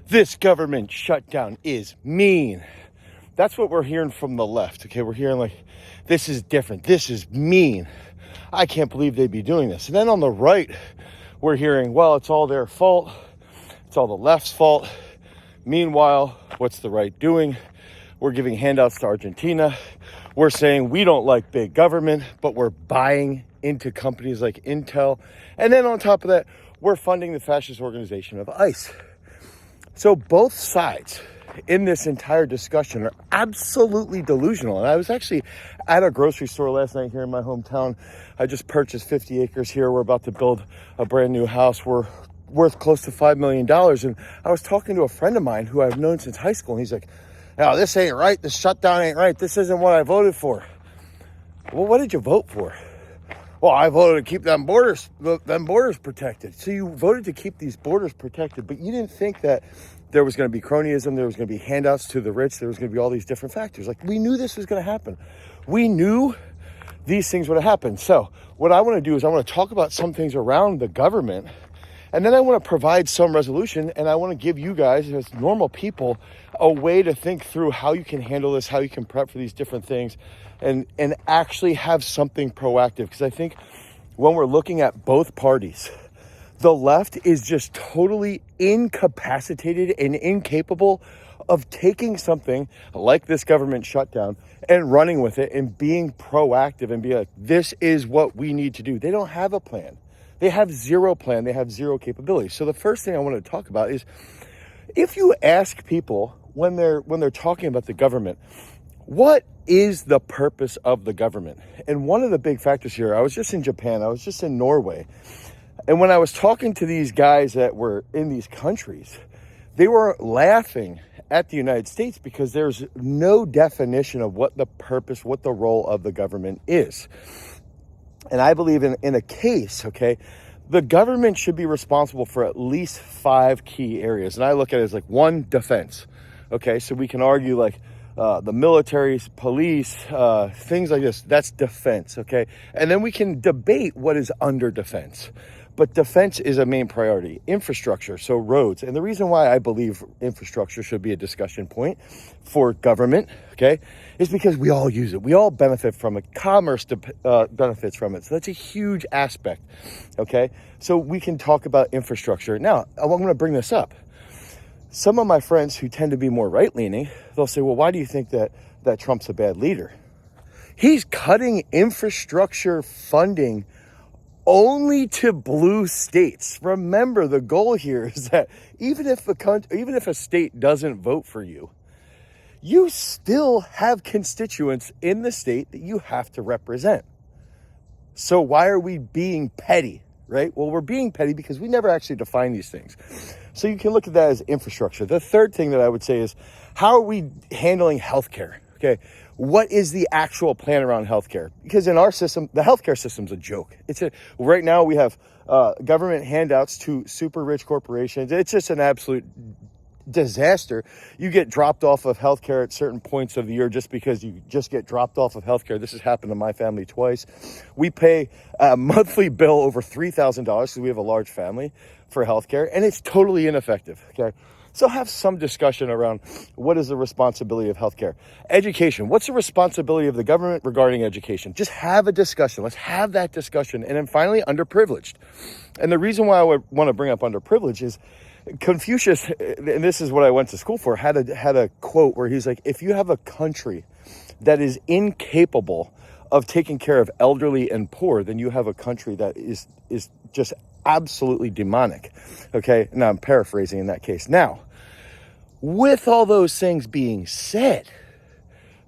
This government shutdown is mean. That's what we're hearing from the left. Okay, we're hearing like, this is different. This is mean. I can't believe they'd be doing this. And then on the right, we're hearing, well, it's all their fault. It's all the left's fault. Meanwhile, what's the right doing? We're giving handouts to Argentina. We're saying we don't like big government, but we're buying into companies like Intel. And then on top of that, we're funding the fascist organization of ICE. So both sides in this entire discussion are absolutely delusional. And I was actually at a grocery store last night here in my hometown. I just purchased 50 acres here. We're about to build a brand new house. We're worth close to $5 million. And I was talking to a friend of mine who I've known since high school. And he's like, no, this ain't right. This shutdown ain't right. This isn't what I voted for. Well, what did you vote for? Well, I voted to keep them borders protected. So you voted to keep these borders protected, but you didn't think that there was going to be cronyism, there was going to be handouts to the rich, there was going to be all these different factors. Like, we knew this was going to happen. We knew these things would have happened. So what I want to do is I want to talk about some things around the government, and then I want to provide some resolution, and I want to give you guys, as normal people, a way to think through how you can handle this, how you can prep for these different things, and actually have something proactive. Because I think when we're looking at both parties, the left is just totally incapacitated and incapable of taking something like this government shutdown and running with it and being proactive and be like, this is what we need to do. They don't have a plan. They have zero plan. They have zero capability. So the first thing I want to talk about is, if you ask people when they're talking about the government, what is the purpose of the government? And one of the big factors here, I was just in Japan, I was just in Norway, and when I was talking to these guys that were in these countries, they were laughing at the United States because there's no definition of what the purpose, what the role of the government is. And I believe in a case, okay, the government should be responsible for at least 5 key areas. And I look at it as like, 1, defense. Okay, so we can argue like the military, police, things like this. That's defense, okay? And then we can debate what is under defense. But defense is a main priority. Infrastructure, so roads. And the reason why I believe infrastructure should be a discussion point for government, okay, is because we all use it. We all benefit from it. Commerce benefits from it. So that's a huge aspect, okay? So we can talk about infrastructure. Now, I'm going to bring this up. Some of my friends who tend to be more right-leaning, they'll say, well, why do you think that Trump's a bad leader? He's cutting infrastructure funding only to blue states. Remember, the goal here is that even if a state doesn't vote for you, you still have constituents in the state that you have to represent. So why are we being petty, right? Well, we're being petty because we never actually define these things. So you can look at that as infrastructure. The third thing that I would say is, how are we handling healthcare? Okay, what is the actual plan around healthcare? Because in our system, the healthcare system's a joke. Right now we have government handouts to super rich corporations. It's just an absolute disaster. You get dropped off of healthcare at certain points of the year just because you just get dropped off of healthcare. This has happened to my family twice. We pay a monthly bill over $3,000 because we have a large family for healthcare, and it's totally ineffective. Okay. So have some discussion around what is the responsibility of healthcare. Education. What's the responsibility of the government regarding education? Just have a discussion. Let's have that discussion. And then finally, underprivileged. And the reason why I would want to bring up underprivileged is Confucius, and this is what I went to school for, had a quote where he's like, if you have a country that is incapable of taking care of elderly and poor, then you have a country that is just absolutely demonic. Okay, now I'm paraphrasing in that case. Now, with all those things being said,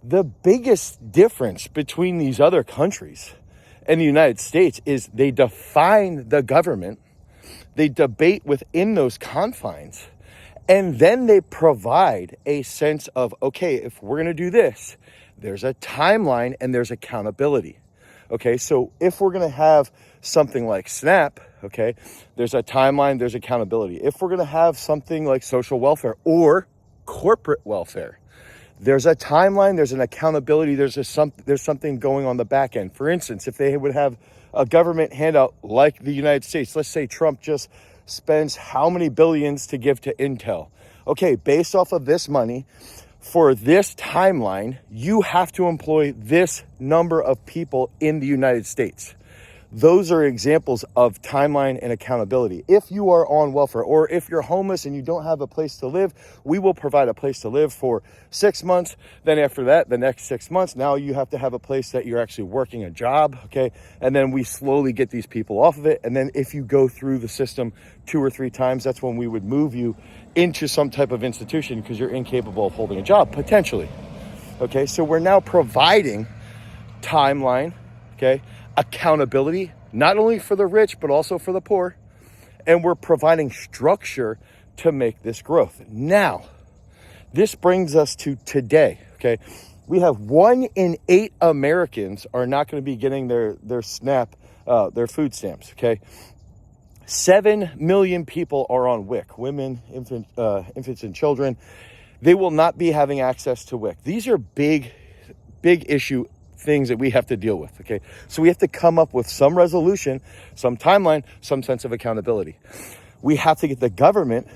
the biggest difference between these other countries and the United States is they define the government, they debate within those confines, and then they provide a sense of, okay, if we're going to do this, there's a timeline and there's accountability. Okay, so if we're going to have something like SNAP, okay, there's a timeline, there's accountability. If we're going to have something like social welfare or corporate welfare, there's a timeline, there's an accountability, there's something going on the back end. For instance, if they would have a government handout like the United States, let's say Trump just spends how many billions to give to Intel. Okay, based off of this money, for this timeline, you have to employ this number of people in the United States. Those are examples of timeline and accountability. If you are on welfare, or if you're homeless and you don't have a place to live, we will provide a place to live for 6 months. Then after that, the next 6 months, now you have to have a place that you're actually working a job, okay? And then we slowly get these people off of it. And then if you go through the system 2 or 3 times, that's when we would move you into some type of institution because you're incapable of holding a job, potentially. Okay, so we're now providing timeline, okay, accountability, not only for the rich, but also for the poor. And we're providing structure to make this growth. Now, this brings us to today, okay? We have 1 in 8 Americans are not going to be getting their SNAP, their food stamps, okay? 7 million people are on WIC, women, infants and children. They will not be having access to WIC. These are big issue things that we have to deal with, okay? So we have to come up with some resolution, some timeline, some sense of accountability. We have to get the government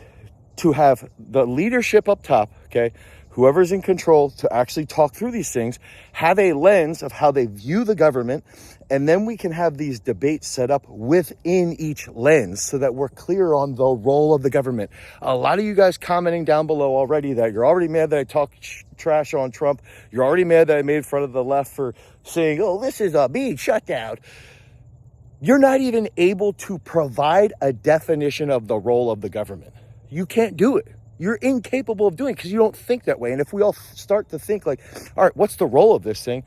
to have the leadership up top, okay? Whoever's in control to actually talk through these things, have a lens of how they view the government, and then we can have these debates set up within each lens so that we're clear on the role of the government. A lot of you guys commenting down below already that you're already mad that I talk trash on Trump. You're already mad that I made fun of the left for saying, oh, this is a being shut down. You're not even able to provide a definition of the role of the government. You can't do it. You're incapable of doing it because you don't think that way. And if we all start to think like, all right, what's the role of this thing?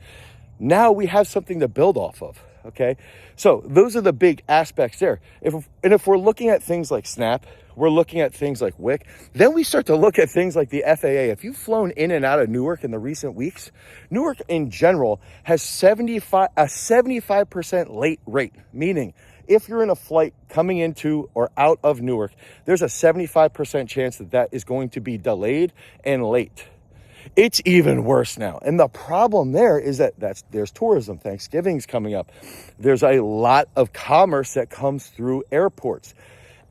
Now we have something to build off of, okay? So those are the big aspects there. If we're looking at things like SNAP, we're looking at things like WIC, then we start to look at things like the FAA. If you've flown in and out of Newark in the recent weeks, Newark in general has a 75% late rate, meaning if you're in a flight coming into or out of Newark, there's a 75% chance that is going to be delayed and late. It's even worse now. And the problem there is that there's tourism. Thanksgiving's coming up. There's a lot of commerce that comes through airports.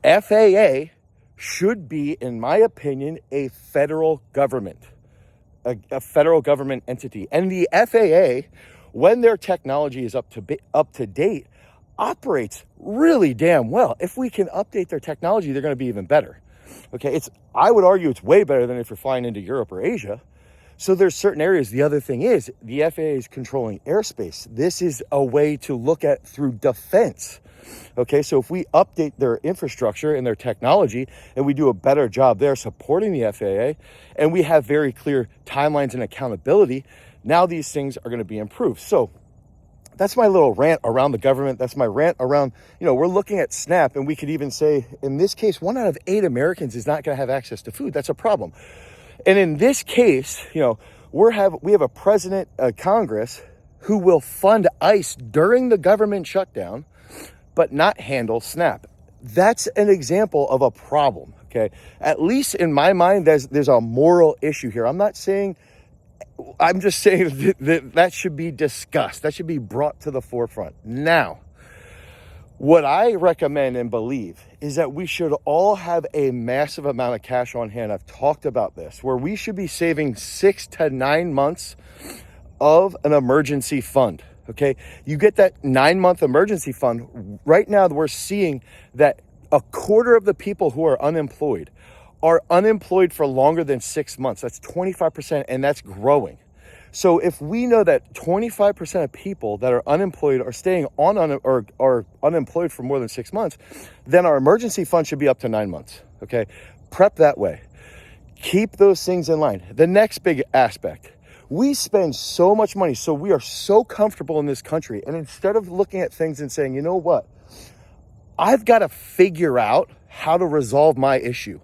FAA should be, in my opinion, a federal government, a federal government entity. And the FAA, when their technology is up to date, operates really damn well. If we can update their technology, they're going to be even better. Okay, I would argue it's way better than if you're flying into Europe or Asia. So there's certain areas. The other thing is the FAA is controlling airspace. This is a way to look at through defense. Okay, so if we update their infrastructure and their technology and we do a better job there supporting the FAA and we have very clear timelines and accountability, now these things are going to be improved. So that's my little rant around the government. That's my rant around, we're looking at SNAP and we could even say, in this case, 1 out of 8 Americans is not going to have access to food. That's a problem. And in this case, we have a president, a Congress who will fund ICE during the government shutdown, but not handle SNAP. That's an example of a problem, okay? At least in my mind, there's a moral issue here. I'm just saying that should be discussed. That should be brought to the forefront. Now, what I recommend and believe is that we should all have a massive amount of cash on hand. I've talked about this, where we should be saving 6 to 9 months of an emergency fund. Okay, you get that 9-month emergency fund. Right now, we're seeing that a quarter of the people who are unemployed for longer than 6 months. That's 25%, and that's growing. So if we know that 25% of people that are unemployed are staying are unemployed for more than 6 months, then our emergency fund should be up to 9 months. Okay, prep that way. Keep those things in line. The next big aspect. We spend so much money, so we are so comfortable in this country. And instead of looking at things and saying, you know what, I've got to figure out how to resolve my issue.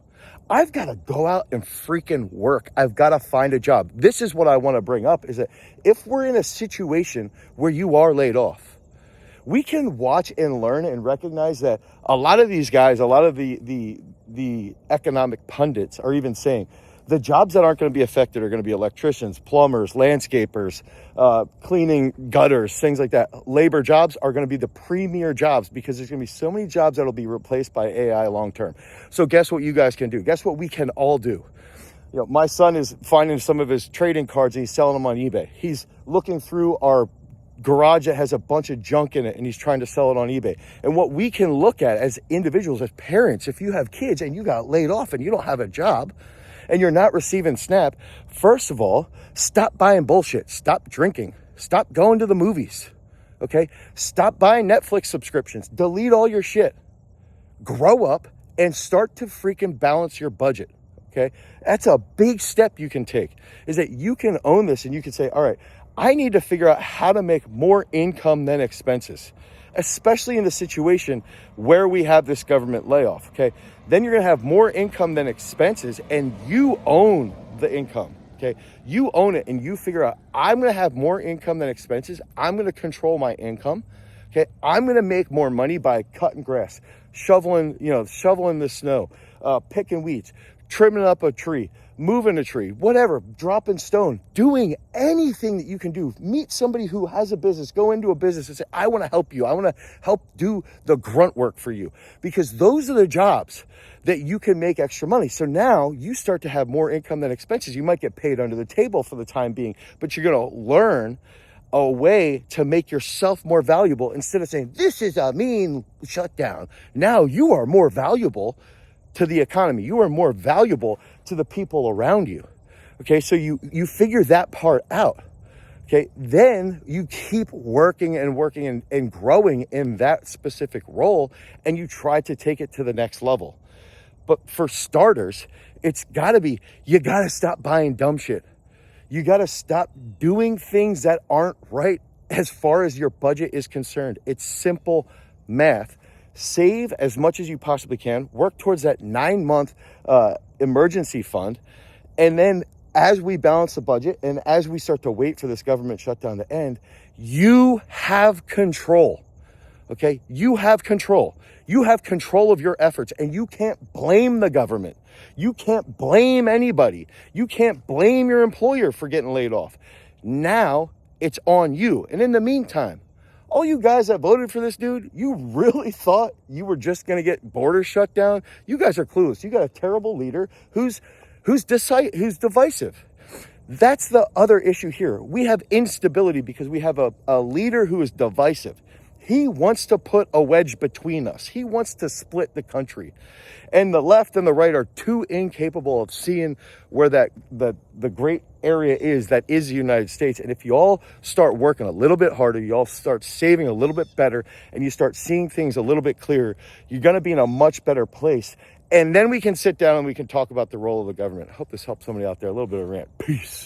I've got to go out and freaking work. I've got to find a job. This is what I want to bring up, is that if we're in a situation where you are laid off, we can watch and learn and recognize that a lot of these guys, a lot of the economic pundits are even saying The jobs that aren't going to be affected are going to be electricians, plumbers, landscapers, cleaning gutters, things like that. Labor jobs are going to be the premier jobs because there's going to be so many jobs that will be replaced by AI long term. So guess what you guys can do? Guess what we can all do? My son is finding some of his trading cards and he's selling them on eBay. He's looking through our garage that has a bunch of junk in it and he's trying to sell it on eBay. And what we can look at as individuals, as parents, if you have kids and you got laid off and you don't have a job and you're not receiving SNAP, first of all, stop buying bullshit. Stop drinking. Stop going to the movies. Okay? Stop buying Netflix subscriptions. Delete all your shit. Grow up and start to freaking balance your budget. Okay? That's a big step you can take, is that you can own this and you can say, all right, I need to figure out how to make more income than expenses, especially in the situation where we have this government layoff, okay? Then you're going to have more income than expenses and you own the income, okay? You own it and you figure out, I'm going to have more income than expenses. I'm going to control my income, okay? I'm going to make more money by cutting grass, shoveling the snow, picking weeds, trimming up a tree, moving a tree, whatever, dropping stone, doing anything that you can do. Meet somebody who has a business, go into a business and say, I want to help you. I want to help do the grunt work for you, because those are the jobs that you can make extra money. So now you start to have more income than expenses. You might get paid under the table for the time being, but you're going to learn a way to make yourself more valuable instead of saying, this is a mean shutdown. Now you are more valuable to the economy. You are more valuable to the people around you. Okay, so you figure that part out. Okay, then you keep working and growing in that specific role, and you try to take it to the next level. But for starters, it's gotta be, you gotta stop buying dumb shit. You gotta stop doing things that aren't right as far as your budget is concerned. It's simple math. Save as much as you possibly can, work towards that 9-month emergency fund. And then as we balance the budget and as we start to wait for this government shutdown to end, you have control. Okay? You have control. You have control of your efforts, and you can't blame the government. You can't blame anybody. You can't blame your employer for getting laid off. Now it's on you. And in the meantime, all you guys that voted for this dude, you really thought you were just going to get borders shut down? You guys are clueless. You got a terrible leader who's divisive. That's the other issue here. We have instability because we have a leader who is divisive. He wants to put a wedge between us. He wants to split the country. And the left and the right are too incapable of seeing where the great area is that is the United States. And if you all start working a little bit harder, you all start saving a little bit better, and you start seeing things a little bit clearer, you're going to be in a much better place. And then we can sit down and we can talk about the role of the government. I hope this helps somebody out there. A little bit of rant. Peace.